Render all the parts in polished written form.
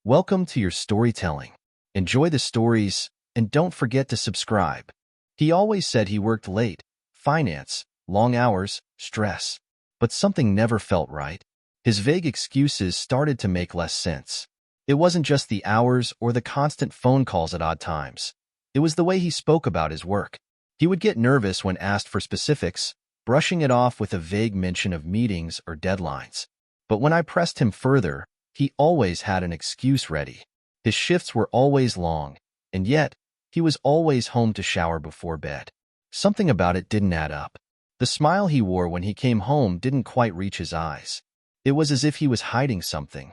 Welcome to your storytelling. Enjoy the stories, and don't forget to subscribe. He always said he worked late, finance, long hours, stress. But something never felt right. His vague excuses started to make less sense. It wasn't just the hours or the constant phone calls at odd times. It was the way he spoke about his work. He would get nervous when asked for specifics, brushing it off with a vague mention of meetings or deadlines. But when I pressed him further, he always had an excuse ready. His shifts were always long, and yet, he was always home to shower before bed. Something about it didn't add up. The smile he wore when he came home didn't quite reach his eyes. It was as if he was hiding something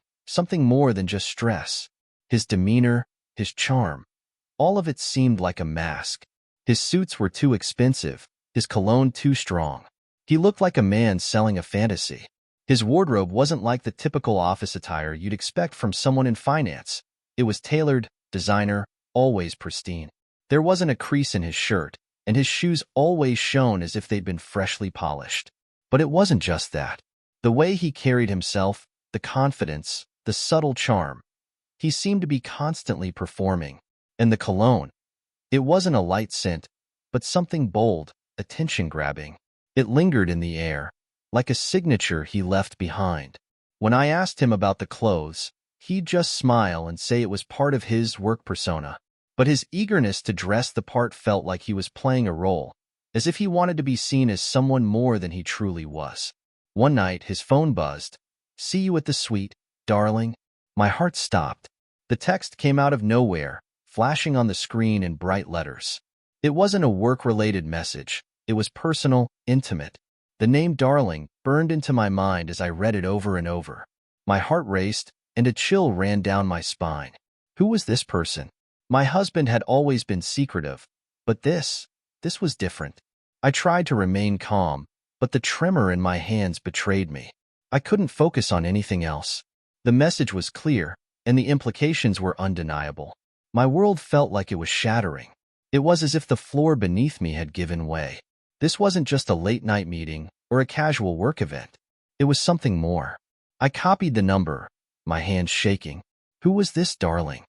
more than just stress. His demeanor, his charm, all of it seemed like a mask. His suits were too expensive, his cologne too strong. He looked like a man selling a fantasy. His wardrobe wasn't like the typical office attire you'd expect from someone in finance. It was tailored, designer, always pristine. There wasn't a crease in his shirt, and his shoes always shone as if they'd been freshly polished. But it wasn't just that. The way he carried himself, the confidence, the subtle charm. He seemed to be constantly performing. And the cologne. It wasn't a light scent, but something bold, attention-grabbing. It lingered in the air, like a signature he left behind. When I asked him about the clothes, he'd just smile and say it was part of his work persona. But his eagerness to dress the part felt like he was playing a role, as if he wanted to be seen as someone more than he truly was. One night, his phone buzzed. "See you at the suite, darling." My heart stopped. The text came out of nowhere, flashing on the screen in bright letters. It wasn't a work-related message. It was personal, intimate. The name Darling burned into my mind as I read it over and over. My heart raced, and a chill ran down my spine. Who was this person? My husband had always been secretive, but this was different. I tried to remain calm, but the tremor in my hands betrayed me. I couldn't focus on anything else. The message was clear, and the implications were undeniable. My world felt like it was shattering. It was as if the floor beneath me had given way. This wasn't just a late-night meeting or a casual work event. It was something more. I copied the number, my hands shaking. Who was this Darling?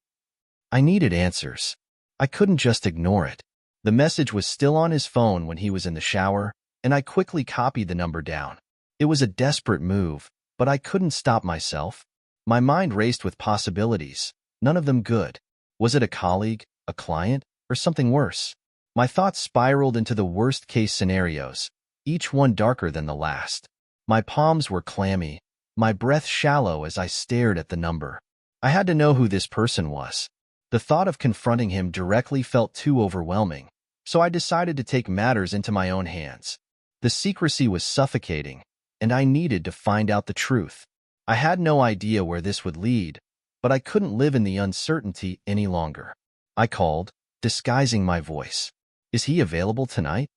I needed answers. I couldn't just ignore it. The message was still on his phone when he was in the shower, and I quickly copied the number down. It was a desperate move, but I couldn't stop myself. My mind raced with possibilities, none of them good. Was it a colleague, a client, or something worse? My thoughts spiraled into the worst-case scenarios, each one darker than the last. My palms were clammy, my breath shallow as I stared at the number. I had to know who this person was. The thought of confronting him directly felt too overwhelming, so I decided to take matters into my own hands. The secrecy was suffocating, and I needed to find out the truth. I had no idea where this would lead, but I couldn't live in the uncertainty any longer. I called, disguising my voice. "Is he available tonight?"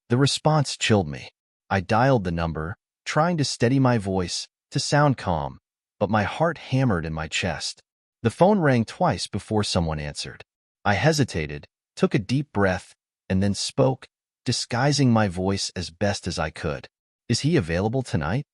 The response chilled me. I dialed the number, trying to steady my voice, to sound calm, but my heart hammered in my chest. The phone rang twice before someone answered. I hesitated, took a deep breath, and then spoke, disguising my voice as best as I could. "Is he available tonight?"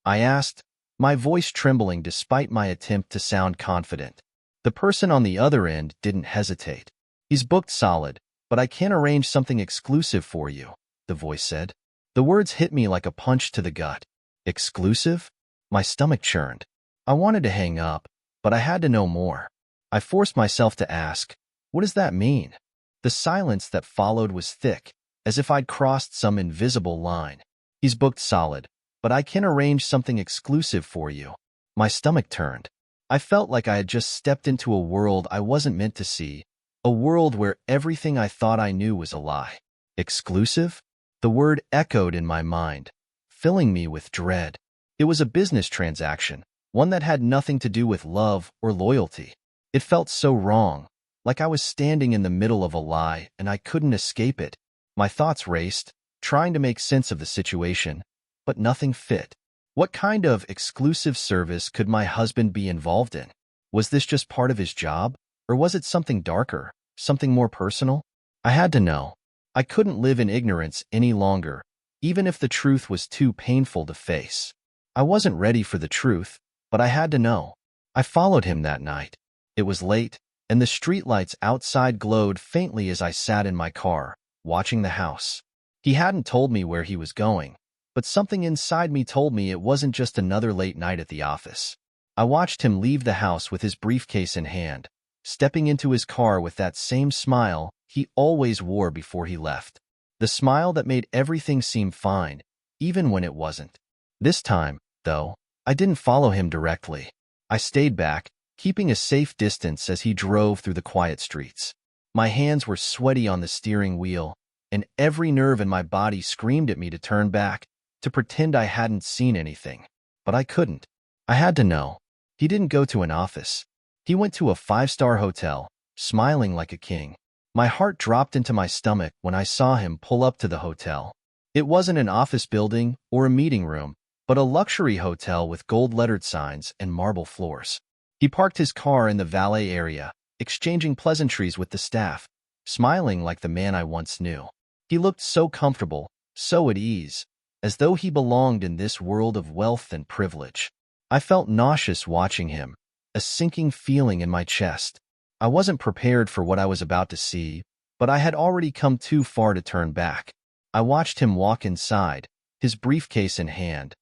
I asked, my voice trembling despite my attempt to sound confident. The person on the other end didn't hesitate. "He's booked solid, but I can arrange something exclusive for you," the voice said. The words hit me like a punch to the gut. Exclusive? My stomach churned. I wanted to hang up, but I had to know more. I forced myself to ask, "What does that mean?" The silence that followed was thick, as if I'd crossed some invisible line. "He's booked solid, but I can arrange something exclusive for you." My stomach turned. I felt like I had just stepped into a world I wasn't meant to see, a world where everything I thought I knew was a lie. Exclusive? The word echoed in my mind, filling me with dread. It was a business transaction, one that had nothing to do with love or loyalty. It felt so wrong, like I was standing in the middle of a lie and I couldn't escape it. My thoughts raced, trying to make sense of the situation, but nothing fit. What kind of exclusive service could my husband be involved in? Was this just part of his job, or was it something darker, something more personal? I had to know. I couldn't live in ignorance any longer, even if the truth was too painful to face. I wasn't ready for the truth, but I had to know. I followed him that night. It was late, and the streetlights outside glowed faintly as I sat in my car, watching the house. He hadn't told me where he was going, but something inside me told me it wasn't just another late night at the office. I watched him leave the house with his briefcase in hand, stepping into his car with that same smile he always wore before he left. The smile that made everything seem fine, even when it wasn't. This time, though, I didn't follow him directly. I stayed back, keeping a safe distance as he drove through the quiet streets. My hands were sweaty on the steering wheel, and every nerve in my body screamed at me to turn back, to pretend I hadn't seen anything. But I couldn't. I had to know. He didn't go to an office. He went to a 5-star hotel, smiling like a king. My heart dropped into my stomach when I saw him pull up to the hotel. It wasn't an office building or a meeting room, but a luxury hotel with gold-lettered signs and marble floors. He parked his car in the valet area, exchanging pleasantries with the staff, smiling like the man I once knew. He looked so comfortable, so at ease, as though he belonged in this world of wealth and privilege. I felt nauseous watching him, a sinking feeling in my chest. I wasn't prepared for what I was about to see, but I had already come too far to turn back. I watched him walk inside, his briefcase in hand,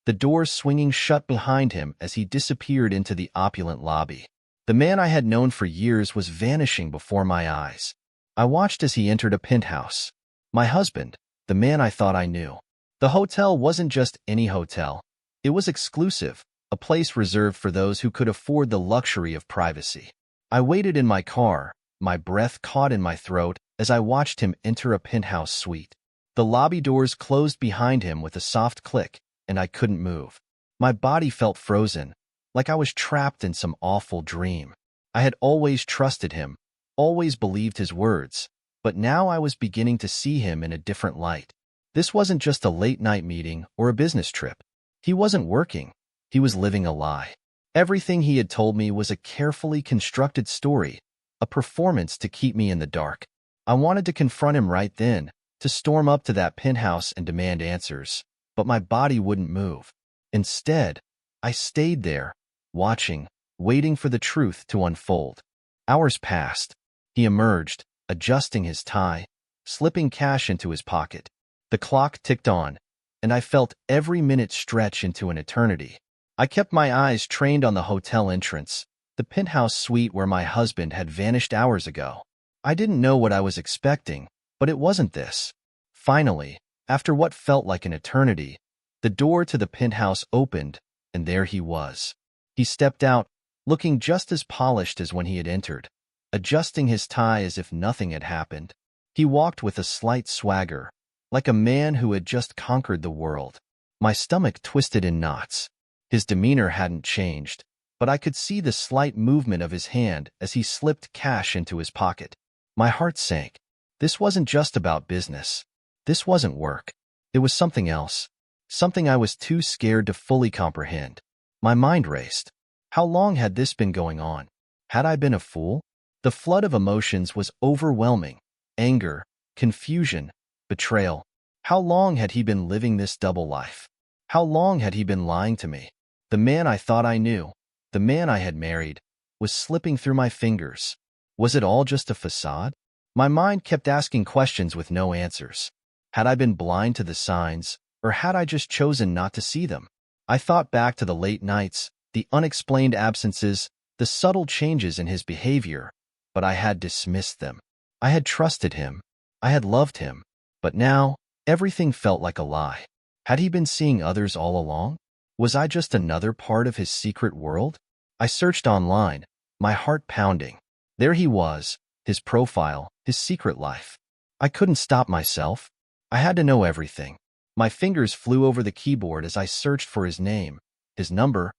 the doors swinging shut behind him as he disappeared into the opulent lobby. The man I had known for years was vanishing before my eyes. I watched as he entered a penthouse. My husband, the man I thought I knew. The hotel wasn't just any hotel. It was exclusive, a place reserved for those who could afford the luxury of privacy. I waited in my car, my breath caught in my throat as I watched him enter a penthouse suite. The lobby doors closed behind him with a soft click, and I couldn't move. My body felt frozen, like I was trapped in some awful dream. I had always trusted him, always believed his words, but now I was beginning to see him in a different light. This wasn't just a late-night meeting or a business trip. He wasn't working. He was living a lie. Everything he had told me was a carefully constructed story, a performance to keep me in the dark. I wanted to confront him right then, to storm up to that penthouse and demand answers, but my body wouldn't move. Instead, I stayed there, watching, waiting for the truth to unfold. Hours passed. He emerged, adjusting his tie, slipping cash into his pocket. The clock ticked on, and I felt every minute stretch into an eternity. I kept my eyes trained on the hotel entrance, the penthouse suite where my husband had vanished hours ago. I didn't know what I was expecting, but it wasn't this. Finally, after what felt like an eternity, the door to the penthouse opened, and there he was. He stepped out, looking just as polished as when he had entered, adjusting his tie as if nothing had happened. He walked with a slight swagger, like a man who had just conquered the world. My stomach twisted in knots. His demeanor hadn't changed, but I could see the slight movement of his hand as he slipped cash into his pocket. My heart sank. This wasn't just about business. This wasn't work. It was something else, something I was too scared to fully comprehend. My mind raced. How long had this been going on? Had I been a fool? The flood of emotions was overwhelming. Anger, confusion, betrayal. How long had he been living this double life? How long had he been lying to me? The man I thought I knew, the man I had married, was slipping through my fingers. Was it all just a facade? My mind kept asking questions with no answers. Had I been blind to the signs, or had I just chosen not to see them? I thought back to the late nights, the unexplained absences, the subtle changes in his behavior, but I had dismissed them. I had trusted him. I had loved him. But now, everything felt like a lie. Had he been seeing others all along? Was I just another part of his secret world? I searched online, my heart pounding. There he was, his profile, his secret life. I couldn't stop myself. I had to know everything. My fingers flew over the keyboard as I searched for his name, his number,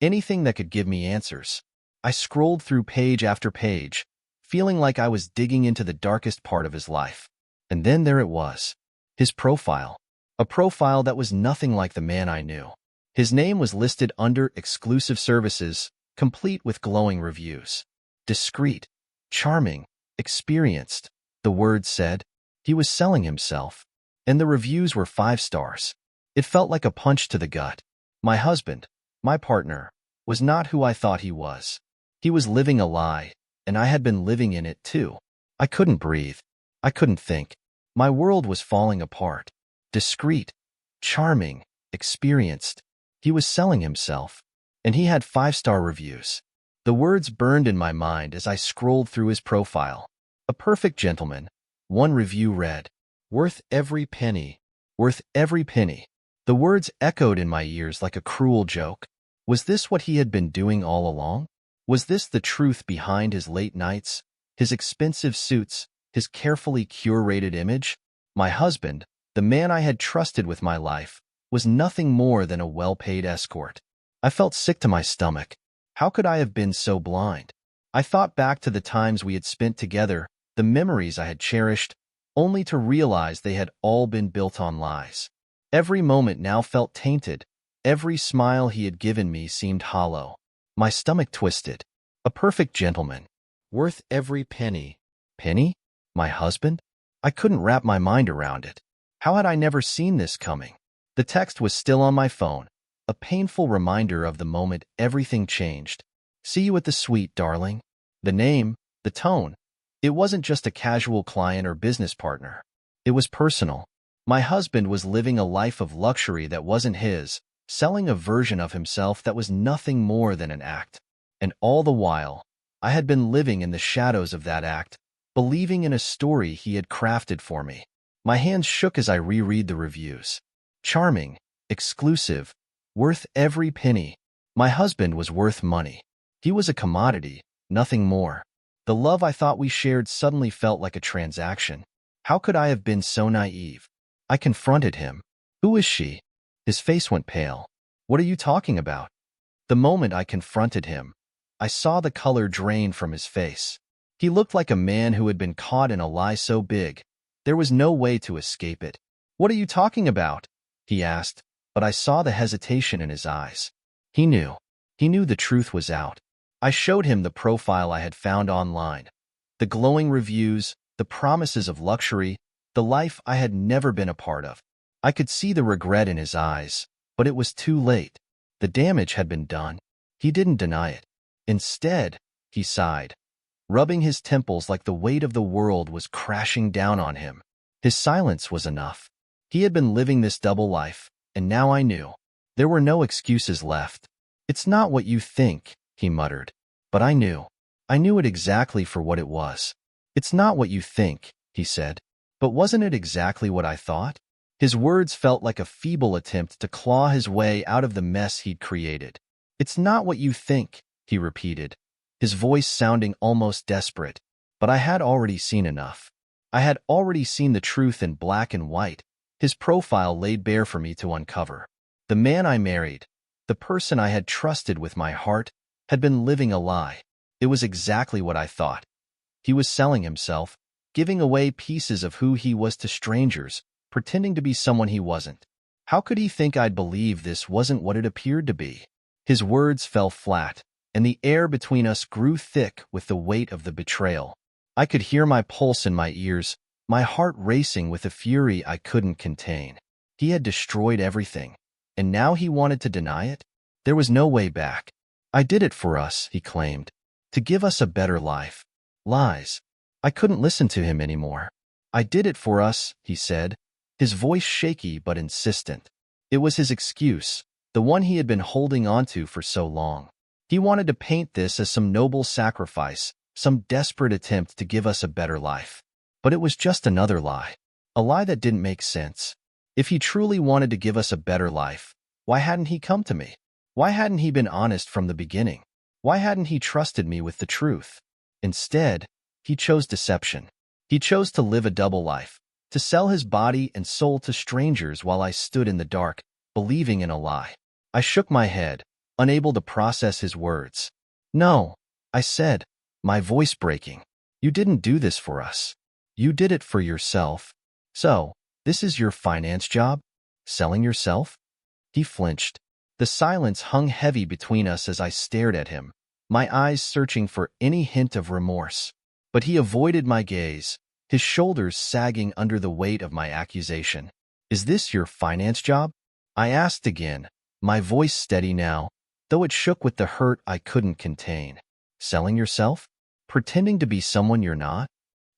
anything that could give me answers. I scrolled through page after page, feeling like I was digging into the darkest part of his life. And then there it was, his profile. A profile that was nothing like the man I knew. His name was listed under exclusive services, complete with glowing reviews. Discreet, charming, experienced, the words said. He was selling himself, and the reviews were 5 stars. It felt like a punch to the gut. My husband, my partner, was not who I thought he was. He was living a lie, and I had been living in it too. I couldn't breathe. I couldn't think. My world was falling apart. Discreet, charming, experienced. He was selling himself, and he had 5-star reviews. The words burned in my mind as I scrolled through his profile. A perfect gentleman. One review read, "Worth every penny. Worth every penny." The words echoed in my ears like a cruel joke. Was this what he had been doing all along? Was this the truth behind his late nights, his expensive suits, his carefully curated image? My husband, the man I had trusted with my life, was nothing more than a well-paid escort. I felt sick to my stomach. How could I have been so blind? I thought back to the times we had spent together, the memories I had cherished, only to realize they had all been built on lies. Every moment now felt tainted. Every smile he had given me seemed hollow. My stomach twisted. A perfect gentleman. Worth every penny. Penny? My husband? I couldn't wrap my mind around it. How had I never seen this coming? The text was still on my phone, a painful reminder of the moment everything changed. "See you at the suite, darling." The name, the tone. It wasn't just a casual client or business partner. It was personal. My husband was living a life of luxury that wasn't his, selling a version of himself that was nothing more than an act. And all the while, I had been living in the shadows of that act, believing in a story he had crafted for me. My hands shook as I reread the reviews. Charming, exclusive, worth every penny. My husband was worth money. He was a commodity, nothing more. The love I thought we shared suddenly felt like a transaction. How could I have been so naive? I confronted him. "Who is she?" His face went pale. "What are you talking about?" The moment I confronted him, I saw the color drain from his face. He looked like a man who had been caught in a lie so big, there was no way to escape it. "What are you talking about?" he asked, but I saw the hesitation in his eyes. He knew. He knew the truth was out. I showed him the profile I had found online. The glowing reviews, the promises of luxury, the life I had never been a part of. I could see the regret in his eyes, but it was too late. The damage had been done. He didn't deny it. Instead, he sighed, rubbing his temples like the weight of the world was crashing down on him. His silence was enough. He had been living this double life, and now I knew. There were no excuses left. "It's not what you think," he muttered. But I knew. I knew it exactly for what it was. "It's not what you think," he said. But wasn't it exactly what I thought? His words felt like a feeble attempt to claw his way out of the mess he'd created. "It's not what you think," he repeated, his voice sounding almost desperate. But I had already seen enough. I had already seen the truth in black and white, his profile laid bare for me to uncover. The man I married, the person I had trusted with my heart, had been living a lie. It was exactly what I thought. He was selling himself, giving away pieces of who he was to strangers, pretending to be someone he wasn't. How could he think I'd believe this wasn't what it appeared to be? His words fell flat, and the air between us grew thick with the weight of the betrayal. I could hear my pulse in my ears, my heart racing with a fury I couldn't contain. He had destroyed everything, and now he wanted to deny it? There was no way back. "I did it for us," he claimed, "to give us a better life." Lies. I couldn't listen to him anymore. "I did it for us," he said, his voice shaky but insistent. It was his excuse, the one he had been holding onto for so long. He wanted to paint this as some noble sacrifice, some desperate attempt to give us a better life. But it was just another lie, a lie that didn't make sense. If he truly wanted to give us a better life, why hadn't he come to me? Why hadn't he been honest from the beginning? Why hadn't he trusted me with the truth? Instead, he chose deception. He chose to live a double life, to sell his body and soul to strangers while I stood in the dark, believing in a lie. I shook my head, unable to process his words. "No," I said, my voice breaking. "You didn't do this for us. You did it for yourself. So, this is your finance job? Selling yourself?" He flinched. The silence hung heavy between us as I stared at him, my eyes searching for any hint of remorse. But he avoided my gaze, his shoulders sagging under the weight of my accusation. "Is this your finance job?" I asked again, my voice steady now, though it shook with the hurt I couldn't contain. Selling yourself? Pretending to be someone you're not?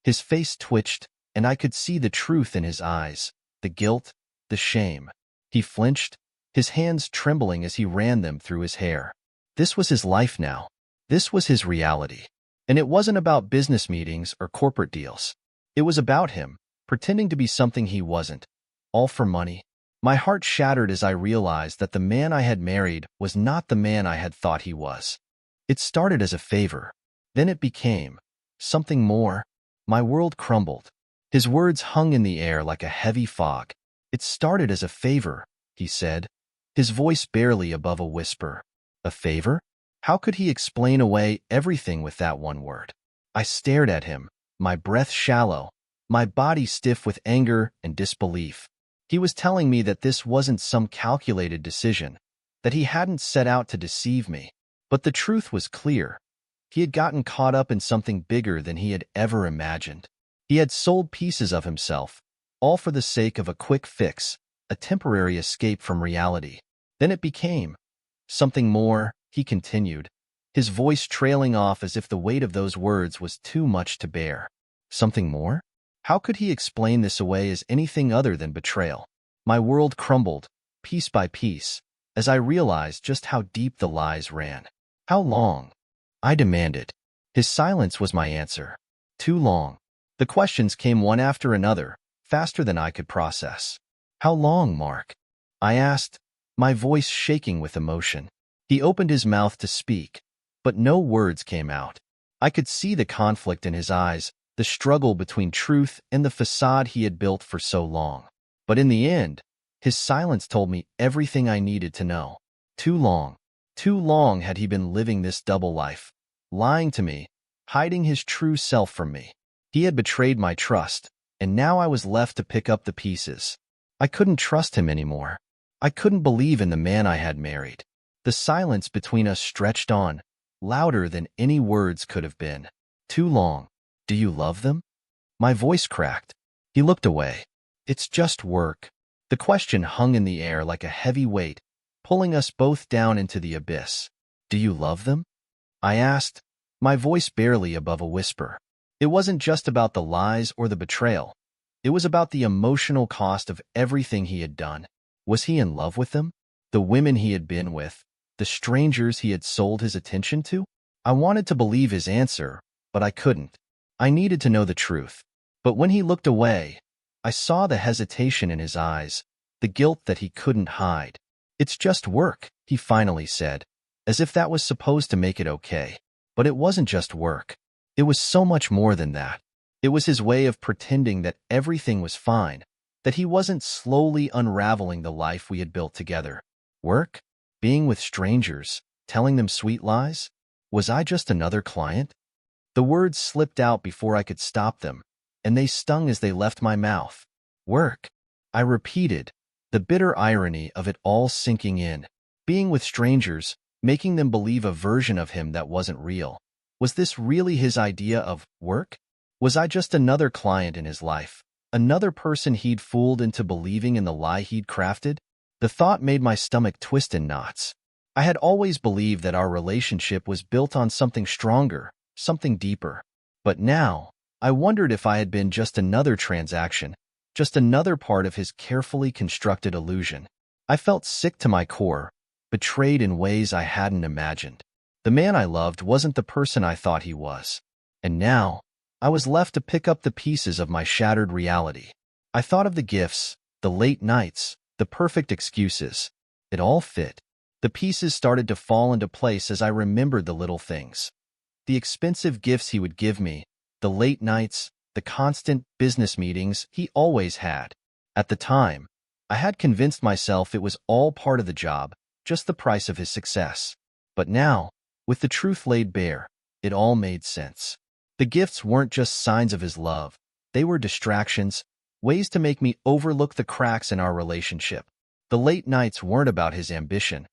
His face twitched, and I could see the truth in his eyes, the guilt, the shame. He flinched, his hands trembling as he ran them through his hair. This was his life now. This was his reality. And it wasn't about business meetings or corporate deals. It was about him, pretending to be something he wasn't, all for money. My heart shattered as I realized that the man I had married was not the man I had thought he was. It started as a favor. Then it became something more. My world crumbled. His words hung in the air like a heavy fog. It started as a favor, he said, his voice barely above a whisper. A favor? How could he explain away everything with that one word? I stared at him, my breath shallow, my body stiff with anger and disbelief. He was telling me that this wasn't some calculated decision, that he hadn't set out to deceive me. But the truth was clear. He had gotten caught up in something bigger than he had ever imagined. He had sold pieces of himself, all for the sake of a quick fix, a temporary escape from reality. Then it became something more, he continued, his voice trailing off as if the weight of those words was too much to bear. Something more? How could he explain this away as anything other than betrayal? My world crumbled, piece by piece, as I realized just how deep the lies ran. How long? I demanded. His silence was my answer. Too long. The questions came one after another, faster than I could process. How long, Mark? I asked, my voice shaking with emotion. He opened his mouth to speak, but no words came out. I could see the conflict in his eyes, the struggle between truth and the facade he had built for so long. But in the end, his silence told me everything I needed to know. Too long. Too long had he been living this double life, lying to me, hiding his true self from me. He had betrayed my trust, and now I was left to pick up the pieces. I couldn't trust him anymore. I couldn't believe in the man I had married. The silence between us stretched on, louder than any words could have been. Too long. Do you love them? My voice cracked. He looked away. It's just work. The question hung in the air like a heavy weight, pulling us both down into the abyss. Do you love them? I asked, my voice barely above a whisper. It wasn't just about the lies or the betrayal. It was about the emotional cost of everything he had done. Was he in love with them? The women he had been with? The strangers he had sold his attention to? I wanted to believe his answer, but I couldn't. I needed to know the truth. But when he looked away, I saw the hesitation in his eyes, the guilt that he couldn't hide. It's just work, he finally said, as if that was supposed to make it okay. But it wasn't just work. It was so much more than that. It was his way of pretending that everything was fine, that he wasn't slowly unraveling the life we had built together. Work? Being with strangers? Telling them sweet lies? Was I just another client? The words slipped out before I could stop them, and they stung as they left my mouth. Work. I repeated, the bitter irony of it all sinking in. Being with strangers, making them believe a version of him that wasn't real. Was this really his idea of work? Was I just another client in his life? Another person he'd fooled into believing in the lie he'd crafted? The thought made my stomach twist in knots. I had always believed that our relationship was built on something stronger, something deeper. But now, I wondered if I had been just another transaction, just another part of his carefully constructed illusion. I felt sick to my core, betrayed in ways I hadn't imagined. The man I loved wasn't the person I thought he was. And now, I was left to pick up the pieces of my shattered reality. I thought of the gifts, the late nights, the perfect excuses. It all fit. The pieces started to fall into place as I remembered the little things. The expensive gifts he would give me, the late nights, the constant business meetings he always had. At the time, I had convinced myself it was all part of the job, just the price of his success. But now, with the truth laid bare, it all made sense. The gifts weren't just signs of his love. They were distractions, ways to make me overlook the cracks in our relationship. The late nights weren't about his ambition.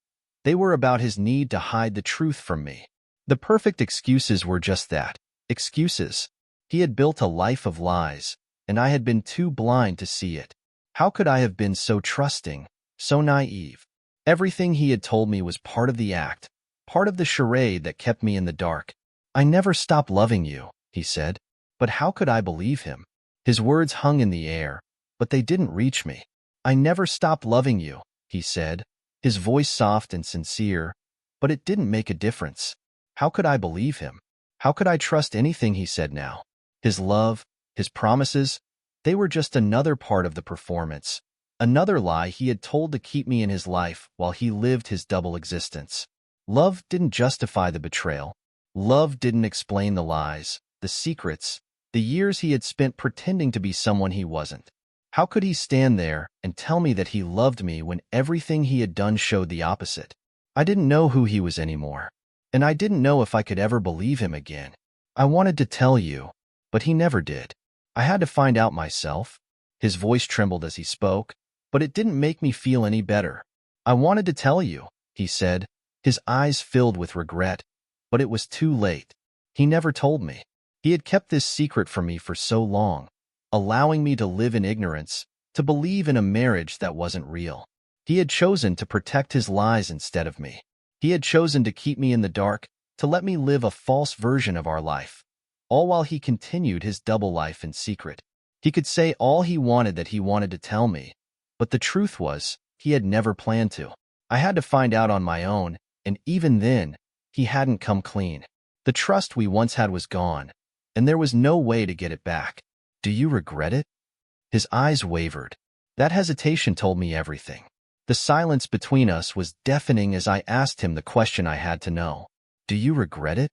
They were about his need to hide the truth from me. The perfect excuses were just that, excuses. He had built a life of lies, and I had been too blind to see it. How could I have been so trusting, so naive? Everything he had told me was part of the act, part of the charade that kept me in the dark. I never stopped loving you, he said. But how could I believe him? His words hung in the air, but they didn't reach me. I never stopped loving you, he said, his voice soft and sincere, but it didn't make a difference. How could I believe him? How could I trust anything he said now? His love, his promises, they were just another part of the performance, another lie he had told to keep me in his life while he lived his double existence. Love didn't justify the betrayal. Love didn't explain the lies, the secrets, the years he had spent pretending to be someone he wasn't. How could he stand there and tell me that he loved me when everything he had done showed the opposite? I didn't know who he was anymore, and I didn't know if I could ever believe him again. I wanted to tell you, but he never did. I had to find out myself. His voice trembled as he spoke, but it didn't make me feel any better. I wanted to tell you, he said, his eyes filled with regret, but it was too late. He never told me. He had kept this secret from me for so long, allowing me to live in ignorance, to believe in a marriage that wasn't real. He had chosen to protect his lies instead of me. He had chosen to keep me in the dark, to let me live a false version of our life, all while he continued his double life in secret. He could say all he wanted that he wanted to tell me, but the truth was, he had never planned to. I had to find out on my own, and even then, he hadn't come clean. The trust we once had was gone, and there was no way to get it back. Do you regret it? His eyes wavered. That hesitation told me everything. The silence between us was deafening as I asked him the question I had to know. Do you regret it?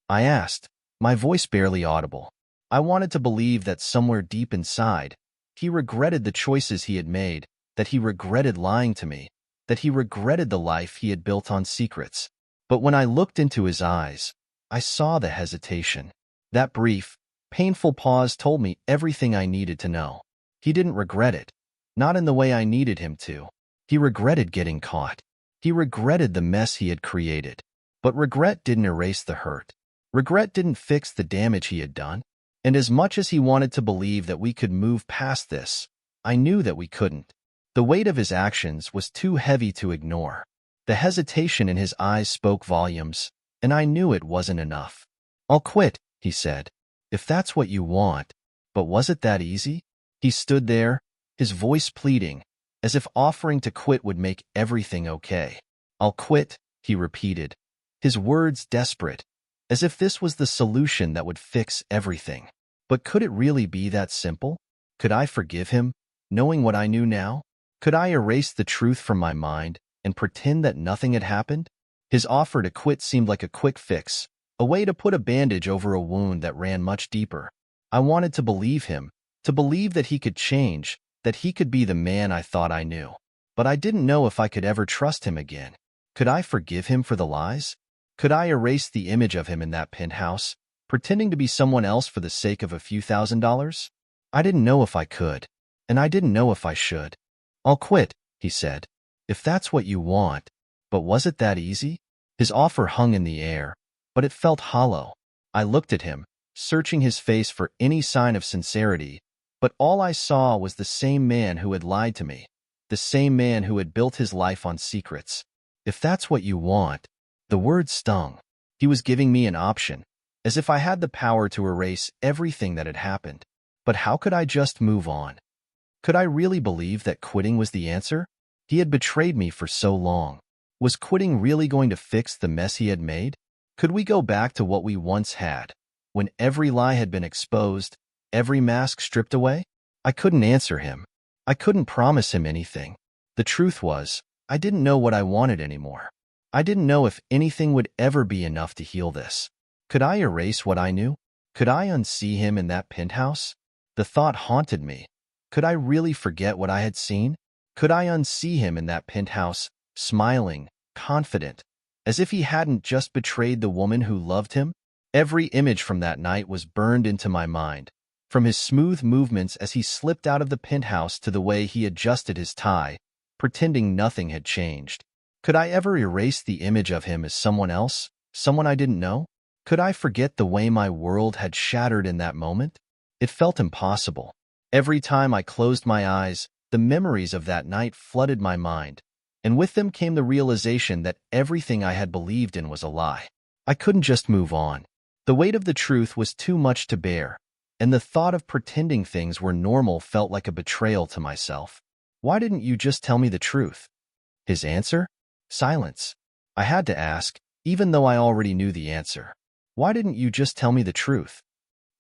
I asked, my voice barely audible. I wanted to believe that somewhere deep inside, he regretted the choices he had made, that he regretted lying to me, that he regretted the life he had built on secrets. But when I looked into his eyes, I saw the hesitation. That brief, painful pause told me everything I needed to know. He didn't regret it, not in the way I needed him to. He regretted getting caught. He regretted the mess he had created. But regret didn't erase the hurt. Regret didn't fix the damage he had done. And as much as he wanted to believe that we could move past this, I knew that we couldn't. The weight of his actions was too heavy to ignore. The hesitation in his eyes spoke volumes, and I knew it wasn't enough. I'll quit, he said, if that's what you want. But was it that easy? He stood there, his voice pleading, as if offering to quit would make everything okay. I'll quit, he repeated, his words desperate, as if this was the solution that would fix everything. But could it really be that simple? Could I forgive him, knowing what I knew now? Could I erase the truth from my mind and pretend that nothing had happened? His offer to quit seemed like a quick fix, a way to put a bandage over a wound that ran much deeper. I wanted to believe him, to believe that he could change, that he could be the man I thought I knew. But I didn't know if I could ever trust him again. Could I forgive him for the lies? Could I erase the image of him in that penthouse, pretending to be someone else for the sake of a few $1,000s? I didn't know if I could, and I didn't know if I should. I'll quit, he said, if that's what you want. But was it that easy? His offer hung in the air, but it felt hollow. I looked at him, searching his face for any sign of sincerity, but all I saw was the same man who had lied to me, the same man who had built his life on secrets. If that's what you want. The word stung. He was giving me an option, as if I had the power to erase everything that had happened. But how could I just move on? Could I really believe that quitting was the answer? He had betrayed me for so long. Was quitting really going to fix the mess he had made? Could we go back to what we once had, when every lie had been exposed, every mask stripped away? I couldn't answer him. I couldn't promise him anything. The truth was, I didn't know what I wanted anymore. I didn't know if anything would ever be enough to heal this. Could I erase what I knew? Could I unsee him in that penthouse? The thought haunted me. Could I really forget what I had seen? Could I unsee him in that penthouse, smiling, confident, as if he hadn't just betrayed the woman who loved him? Every image from that night was burned into my mind, from his smooth movements as he slipped out of the penthouse to the way he adjusted his tie, pretending nothing had changed. Could I ever erase the image of him as someone else, someone I didn't know? Could I forget the way my world had shattered in that moment? It felt impossible. Every time I closed my eyes, the memories of that night flooded my mind, and with them came the realization that everything I had believed in was a lie. I couldn't just move on. The weight of the truth was too much to bear, and the thought of pretending things were normal felt like a betrayal to myself. Why didn't you just tell me the truth? His answer? Silence. I had to ask, even though I already knew the answer. Why didn't you just tell me the truth?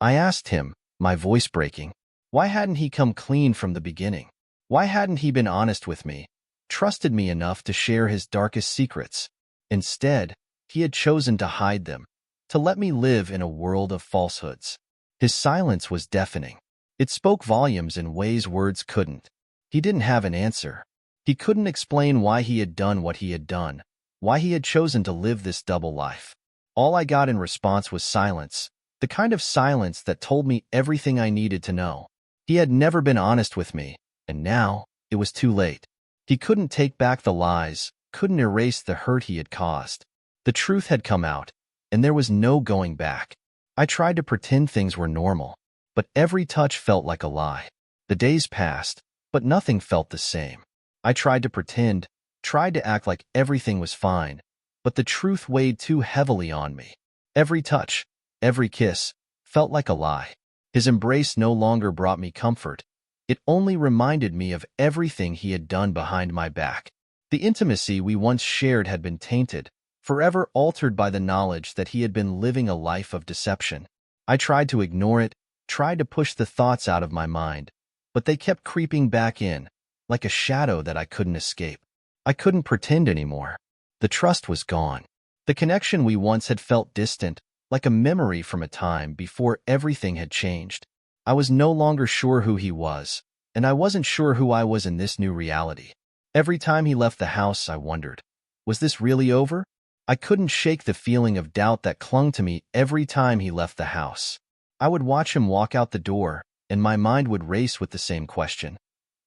I asked him, my voice breaking. Why hadn't he come clean from the beginning? Why hadn't he been honest with me, trusted me enough to share his darkest secrets? Instead, he had chosen to hide them, to let me live in a world of falsehoods. His silence was deafening. It spoke volumes in ways words couldn't. He didn't have an answer. He couldn't explain why he had done what he had done, why he had chosen to live this double life. All I got in response was silence, the kind of silence that told me everything I needed to know. He had never been honest with me, and now it was too late. He couldn't take back the lies, couldn't erase the hurt he had caused. The truth had come out, and there was no going back. I tried to pretend things were normal, but every touch felt like a lie. The days passed, but nothing felt the same. I tried to pretend, tried to act like everything was fine, but the truth weighed too heavily on me. Every touch, every kiss, felt like a lie. His embrace no longer brought me comfort. It only reminded me of everything he had done behind my back. The intimacy we once shared had been tainted, forever altered by the knowledge that he had been living a life of deception. I tried to ignore it, tried to push the thoughts out of my mind, but they kept creeping back in, like a shadow that I couldn't escape. I couldn't pretend anymore. The trust was gone. The connection we once had felt distant, like a memory from a time before everything had changed. I was no longer sure who he was, and I wasn't sure who I was in this new reality. Every time he left the house, I wondered, was this really over? I couldn't shake the feeling of doubt that clung to me every time he left the house. I would watch him walk out the door, and my mind would race with the same question.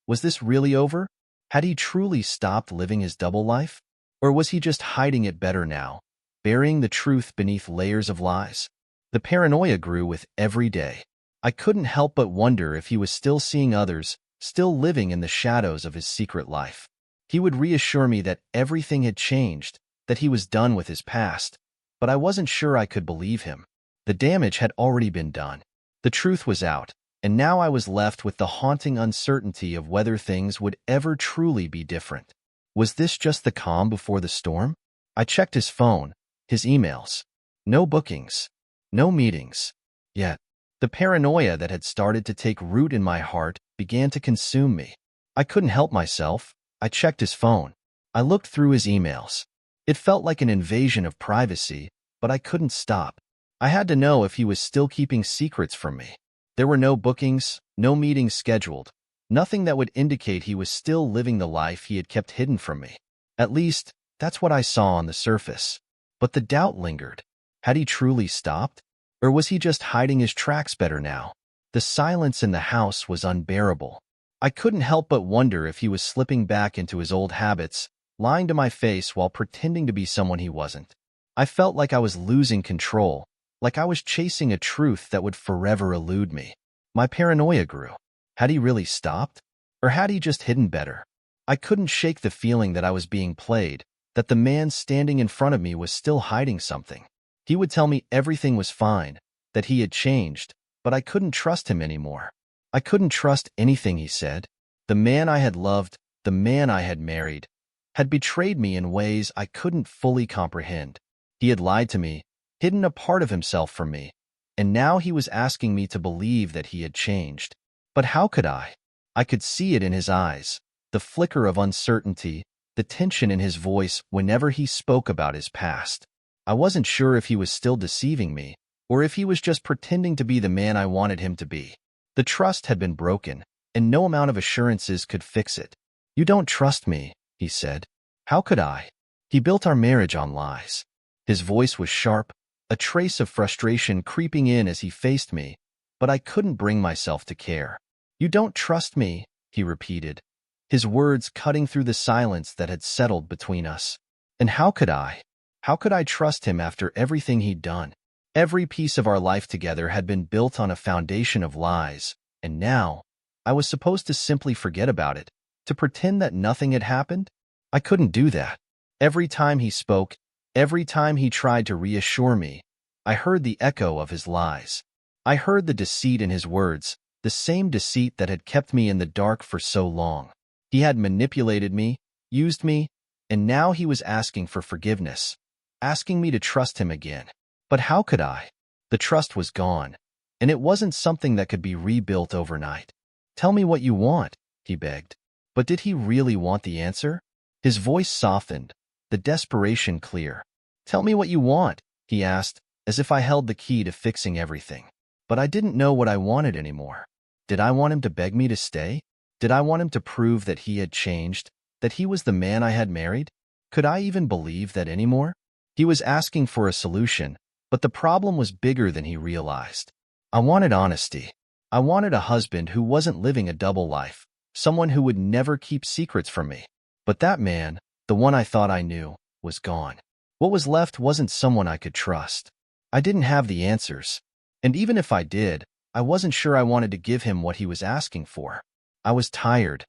Was this really over? Had he truly stopped living his double life? Or was he just hiding it better now, burying the truth beneath layers of lies? The paranoia grew with every day. I couldn't help but wonder if he was still seeing others, still living in the shadows of his secret life. He would reassure me that everything had changed, that he was done with his past, but I wasn't sure I could believe him. The damage had already been done. The truth was out, and now I was left with the haunting uncertainty of whether things would ever truly be different. Was this just the calm before the storm? I checked his phone, his emails. No bookings, no meetings. Yet, the paranoia that had started to take root in my heart began to consume me. I couldn't help myself. I checked his phone. I looked through his emails. It felt like an invasion of privacy, but I couldn't stop. I had to know if he was still keeping secrets from me. There were no bookings, no meetings scheduled, nothing that would indicate he was still living the life he had kept hidden from me. At least, that's what I saw on the surface. But the doubt lingered. Had he truly stopped? Or was he just hiding his tracks better now? The silence in the house was unbearable. I couldn't help but wonder if he was slipping back into his old habits, lying to my face while pretending to be someone he wasn't. I felt like I was losing control, like I was chasing a truth that would forever elude me. My paranoia grew. Had he really stopped? Or had he just hidden better? I couldn't shake the feeling that I was being played, that the man standing in front of me was still hiding something. He would tell me everything was fine, that he had changed, but I couldn't trust him anymore. I couldn't trust anything he said. The man I had loved, the man I had married, had betrayed me in ways I couldn't fully comprehend. He had lied to me, hidden a part of himself from me, and now he was asking me to believe that he had changed. But how could I? I could see it in his eyes, the flicker of uncertainty, the tension in his voice whenever he spoke about his past. I wasn't sure if he was still deceiving me, or if he was just pretending to be the man I wanted him to be. The trust had been broken, and no amount of assurances could fix it. "You don't trust me," he said. "How could I?" He built our marriage on lies. His voice was sharp, a trace of frustration creeping in as he faced me, but I couldn't bring myself to care. "You don't trust me," he repeated, his words cutting through the silence that had settled between us. And how could I? How could I trust him after everything he'd done? Every piece of our life together had been built on a foundation of lies, and now I was supposed to simply forget about it, to pretend that nothing had happened? I couldn't do that. Every time he spoke, every time he tried to reassure me, I heard the echo of his lies. I heard the deceit in his words, the same deceit that had kept me in the dark for so long. He had manipulated me, used me, and now he was asking for forgiveness, asking me to trust him again. But how could I? The trust was gone, and it wasn't something that could be rebuilt overnight. Tell me what you want, he begged. But did he really want the answer? His voice softened, the desperation clear. Tell me what you want, he asked, as if I held the key to fixing everything. But I didn't know what I wanted anymore. Did I want him to beg me to stay? Did I want him to prove that he had changed, that he was the man I had married? Could I even believe that anymore? He was asking for a solution, but the problem was bigger than he realized. I wanted honesty. I wanted a husband who wasn't living a double life, someone who would never keep secrets from me. But that man, the one I thought I knew, was gone. What was left wasn't someone I could trust. I didn't have the answers. And even if I did, I wasn't sure I wanted to give him what he was asking for. I was tired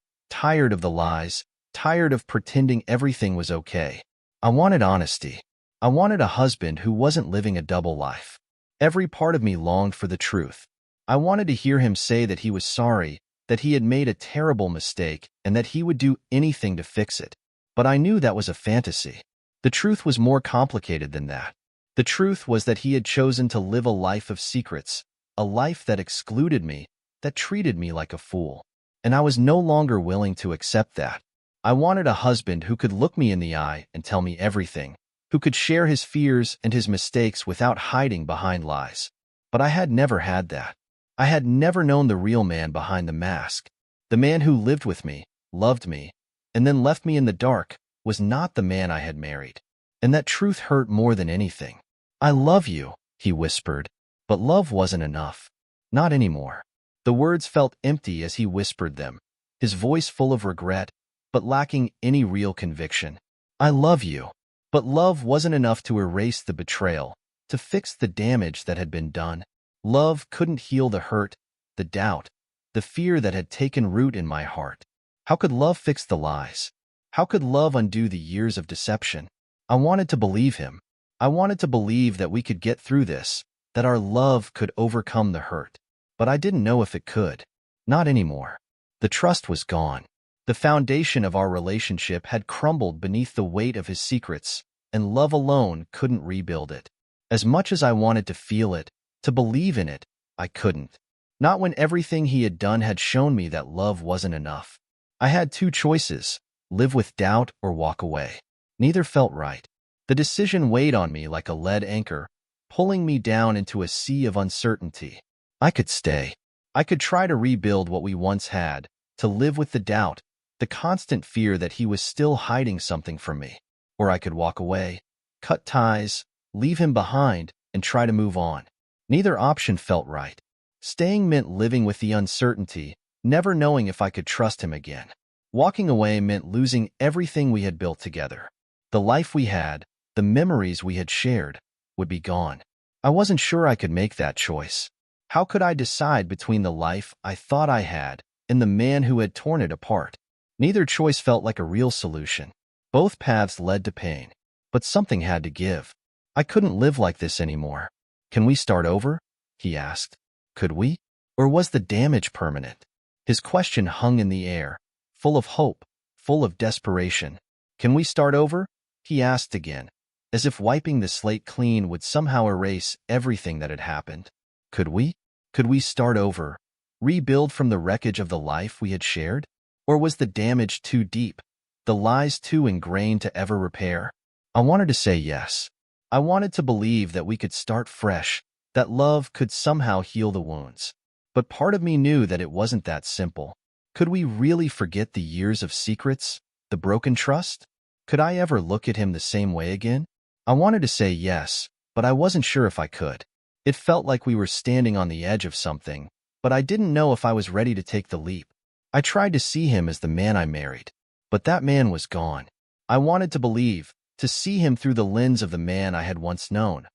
of the lies, tired of pretending everything was okay. I wanted honesty. I wanted a husband who wasn't living a double life. Every part of me longed for the truth. I wanted to hear him say that he was sorry, that he had made a terrible mistake, and that he would do anything to fix it. But I knew that was a fantasy. The truth was more complicated than that. The truth was that he had chosen to live a life of secrets, a life that excluded me, that treated me like a fool. And I was no longer willing to accept that. I wanted a husband who could look me in the eye and tell me everything, who could share his fears and his mistakes without hiding behind lies. But I had never had that. I had never known the real man behind the mask. The man who lived with me, loved me, and then left me in the dark was not the man I had married. And that truth hurt more than anything. I love you, he whispered, but love wasn't enough. Not anymore. The words felt empty as he whispered them, his voice full of regret, but lacking any real conviction. I love you. But love wasn't enough to erase the betrayal, to fix the damage that had been done. Love couldn't heal the hurt, the doubt, the fear that had taken root in my heart. How could love fix the lies? How could love undo the years of deception? I wanted to believe him. I wanted to believe that we could get through this, that our love could overcome the hurt. But I didn't know if it could. Not anymore. The trust was gone. The foundation of our relationship had crumbled beneath the weight of his secrets, and love alone couldn't rebuild it. As much as I wanted to feel it, to believe in it, I couldn't. Not when everything he had done had shown me that love wasn't enough. I had two choices, live with doubt or walk away. Neither felt right. The decision weighed on me like a lead anchor, pulling me down into a sea of uncertainty. I could stay. I could try to rebuild what we once had, to live with the doubt, the constant fear that he was still hiding something from me. Or I could walk away, cut ties, leave him behind, and try to move on. Neither option felt right. Staying meant living with the uncertainty, never knowing if I could trust him again. Walking away meant losing everything we had built together. The life we had, the memories we had shared, would be gone. I wasn't sure I could make that choice. How could I decide between the life I thought I had and the man who had torn it apart? Neither choice felt like a real solution. Both paths led to pain, but something had to give. I couldn't live like this anymore. Can we start over? He asked. Could we? Or was the damage permanent? His question hung in the air, full of hope, full of desperation. Can we start over? He asked again, as if wiping the slate clean would somehow erase everything that had happened. Could we? Could we start over, rebuild from the wreckage of the life we had shared? Or was the damage too deep, the lies too ingrained to ever repair? I wanted to say yes. I wanted to believe that we could start fresh, that love could somehow heal the wounds. But part of me knew that it wasn't that simple. Could we really forget the years of secrets, the broken trust? Could I ever look at him the same way again? I wanted to say yes, but I wasn't sure if I could. It felt like we were standing on the edge of something, but I didn't know if I was ready to take the leap. I tried to see him as the man I married, but that man was gone. I wanted to believe, to see him through the lens of the man I had once known.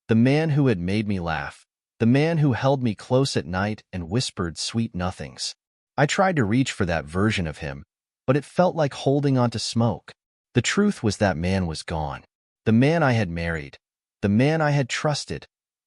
The man who had made me laugh. The man who held me close at night and whispered sweet nothings. I tried to reach for that version of him, but it felt like holding onto smoke. The truth was that man was gone. The man I had married. The man I had trusted.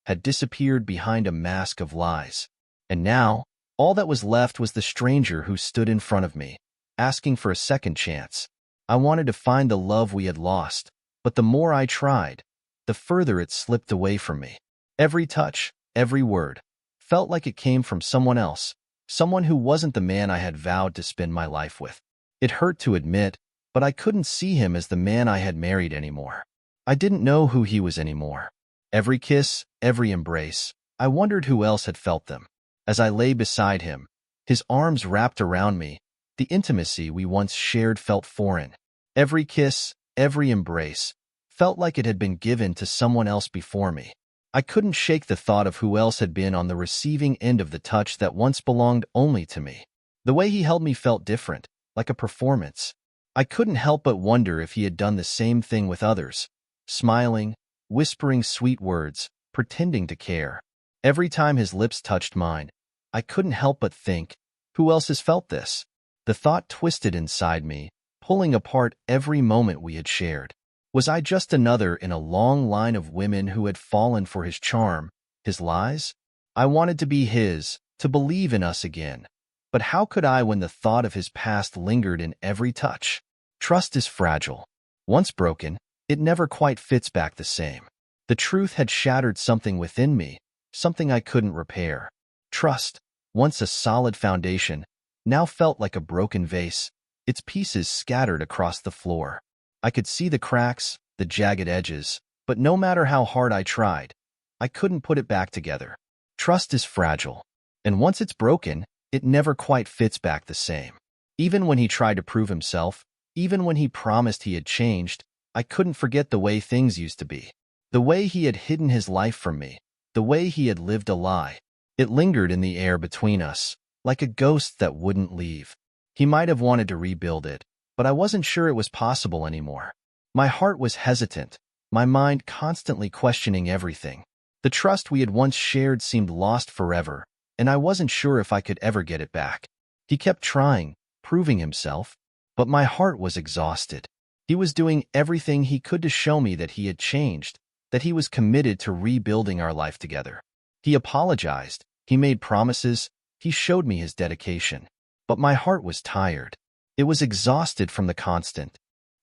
had disappeared behind a mask of lies. And now, all that was left was the stranger who stood in front of me, asking for a second chance. I wanted to find the love we had lost, but the more I tried, the further it slipped away from me. Every touch, every word, felt like it came from someone else, someone who wasn't the man I had vowed to spend my life with. It hurt to admit, but I couldn't see him as the man I had married anymore. I didn't know who he was anymore. Every kiss, every embrace, I wondered who else had felt them. As I lay beside him, his arms wrapped around me, the intimacy we once shared felt foreign. Every kiss, every embrace, felt like it had been given to someone else before me. I couldn't shake the thought of who else had been on the receiving end of the touch that once belonged only to me. The way he held me felt different, like a performance. I couldn't help but wonder if he had done the same thing with others, smiling, whispering sweet words, pretending to care. Every time his lips touched mine, I couldn't help but think, who else has felt this? The thought twisted inside me, pulling apart every moment we had shared. Was I just another in a long line of women who had fallen for his charm, his lies? I wanted to be his, to believe in us again. But how could I when the thought of his past lingered in every touch? Trust is fragile. Once broken, it never quite fits back the same. The truth had shattered something within me, something I couldn't repair. Trust, once a solid foundation, now felt like a broken vase, its pieces scattered across the floor. I could see the cracks, the jagged edges, but no matter how hard I tried, I couldn't put it back together. Trust is fragile, and once it's broken, it never quite fits back the same. Even when he tried to prove himself, even when he promised he had changed, I couldn't forget the way things used to be. The way he had hidden his life from me, the way he had lived a lie. It lingered in the air between us, like a ghost that wouldn't leave. He might have wanted to rebuild it, but I wasn't sure it was possible anymore. My heart was hesitant, my mind constantly questioning everything. The trust we had once shared seemed lost forever, and I wasn't sure if I could ever get it back. He kept trying, proving himself, but my heart was exhausted. He was doing everything he could to show me that he had changed, that he was committed to rebuilding our life together. He apologized, he made promises, he showed me his dedication. But my heart was tired. It was exhausted from the constant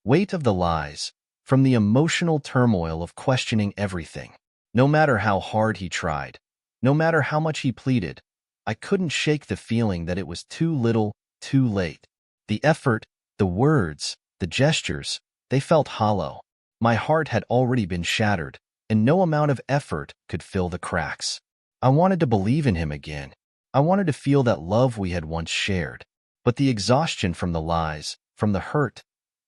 weight of the lies, from the emotional turmoil of questioning everything. No matter how hard he tried, no matter how much he pleaded, I couldn't shake the feeling that it was too little, too late. The effort, the words, the gestures, they felt hollow. My heart had already been shattered, and no amount of effort could fill the cracks. I wanted to believe in him again. I wanted to feel that love we had once shared. But the exhaustion from the lies, from the hurt,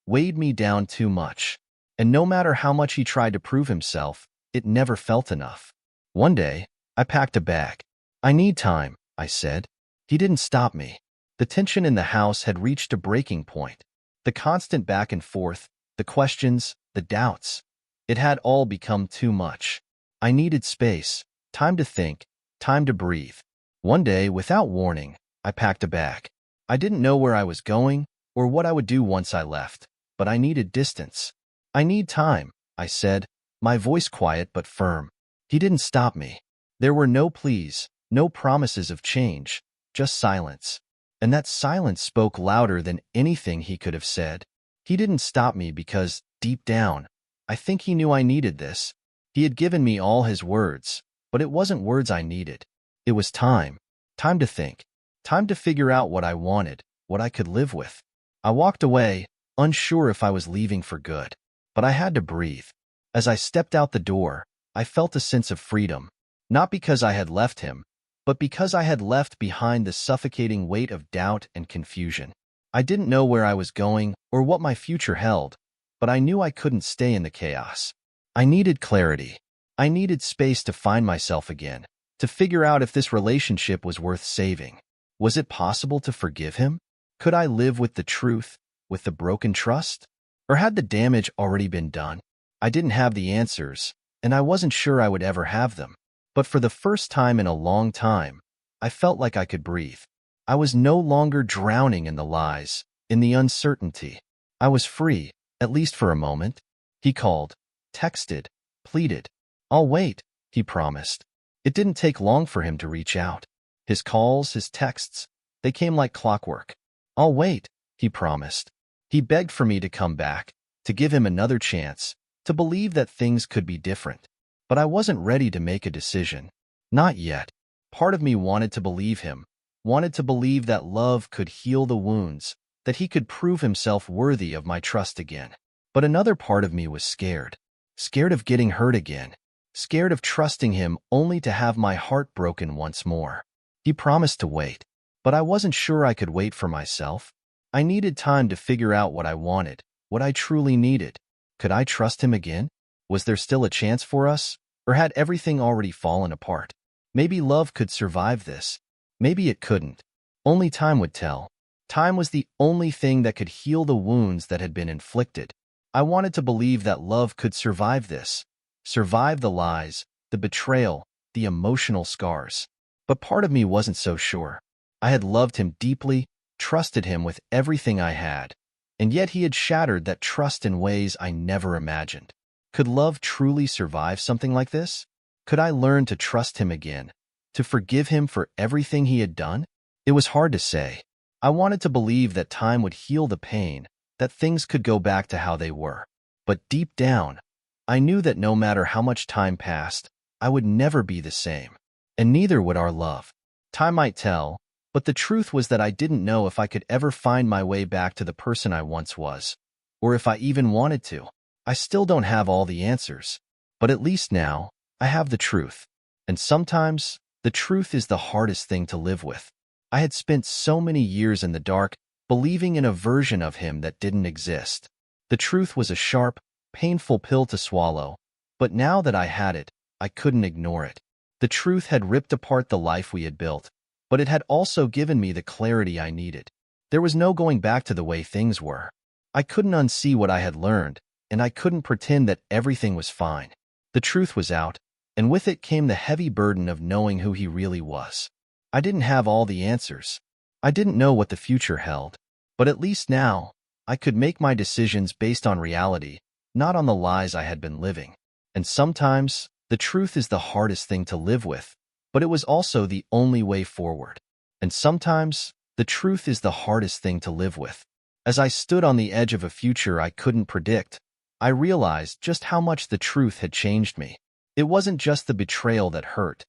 weighed me down too much. And no matter how much he tried to prove himself, it never felt enough. One day, I packed a bag. "I need time," I said. He didn't stop me. The tension in the house had reached a breaking point. The constant back and forth, the questions, the doubts. It had all become too much. I needed space, time to think, time to breathe. One day, without warning, I packed a bag. I didn't know where I was going or what I would do once I left, but I needed distance. "I need time," I said, my voice quiet but firm. He didn't stop me. There were no pleas, no promises of change, just silence. And that silence spoke louder than anything he could have said. He didn't stop me because, deep down, I think he knew I needed this. He had given me all his words, but it wasn't words I needed. It was time. Time to think. Time to figure out what I wanted, what I could live with. I walked away, unsure if I was leaving for good. But I had to breathe. As I stepped out the door, I felt a sense of freedom. Not because I had left him, but because I had left behind the suffocating weight of doubt and confusion. I didn't know where I was going or what my future held, but I knew I couldn't stay in the chaos. I needed clarity. I needed space to find myself again, to figure out if this relationship was worth saving. Was it possible to forgive him? Could I live with the truth, with the broken trust? Or had the damage already been done? I didn't have the answers, and I wasn't sure I would ever have them. But for the first time in a long time, I felt like I could breathe. I was no longer drowning in the lies, in the uncertainty. I was free, at least for a moment. He called, texted, pleaded. "I'll wait," he promised. It didn't take long for him to reach out. His calls, his texts, they came like clockwork. "I'll wait," he promised. He begged for me to come back, to give him another chance, to believe that things could be different. But I wasn't ready to make a decision. Not yet. Part of me wanted to believe him, wanted to believe that love could heal the wounds, that he could prove himself worthy of my trust again. But another part of me was scared. Scared of getting hurt again. Scared of trusting him only to have my heart broken once more. He promised to wait, but I wasn't sure I could wait for myself. I needed time to figure out what I wanted, what I truly needed. Could I trust him again? Was there still a chance for us? Or had everything already fallen apart? Maybe love could survive this. Maybe it couldn't. Only time would tell. Time was the only thing that could heal the wounds that had been inflicted. I wanted to believe that love could survive this. Survive the lies, the betrayal, the emotional scars. But part of me wasn't so sure. I had loved him deeply, trusted him with everything I had, and yet he had shattered that trust in ways I never imagined. Could love truly survive something like this? Could I learn to trust him again, to forgive him for everything he had done? It was hard to say. I wanted to believe that time would heal the pain, that things could go back to how they were. But deep down, I knew that no matter how much time passed, I would never be the same. And neither would our love. Time might tell, but the truth was that I didn't know if I could ever find my way back to the person I once was, or if I even wanted to. I still don't have all the answers, but at least now, I have the truth. And sometimes, the truth is the hardest thing to live with. I had spent so many years in the dark, believing in a version of him that didn't exist. The truth was a sharp, painful pill to swallow, but now that I had it, I couldn't ignore it. The truth had ripped apart the life we had built, but it had also given me the clarity I needed. There was no going back to the way things were. I couldn't unsee what I had learned, and I couldn't pretend that everything was fine. The truth was out, and with it came the heavy burden of knowing who he really was. I didn't have all the answers. I didn't know what the future held, but at least now, I could make my decisions based on reality, not on the lies I had been living. And sometimes, the truth is the hardest thing to live with, but it was also the only way forward. And sometimes, the truth is the hardest thing to live with. As I stood on the edge of a future I couldn't predict, I realized just how much the truth had changed me. It wasn't just the betrayal that hurt.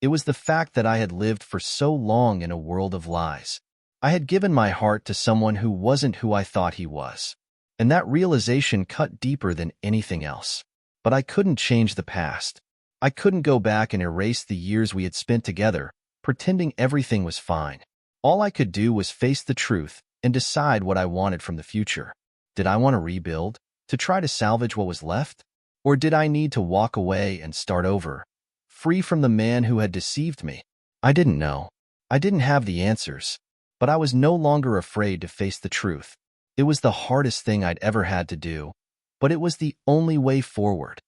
It was the fact that I had lived for so long in a world of lies. I had given my heart to someone who wasn't who I thought he was. And that realization cut deeper than anything else. But I couldn't change the past. I couldn't go back and erase the years we had spent together, pretending everything was fine. All I could do was face the truth and decide what I wanted from the future. Did I want to rebuild, to try to salvage what was left? Or did I need to walk away and start over, free from the man who had deceived me? I didn't know. I didn't have the answers, but I was no longer afraid to face the truth. It was the hardest thing I'd ever had to do, but it was the only way forward.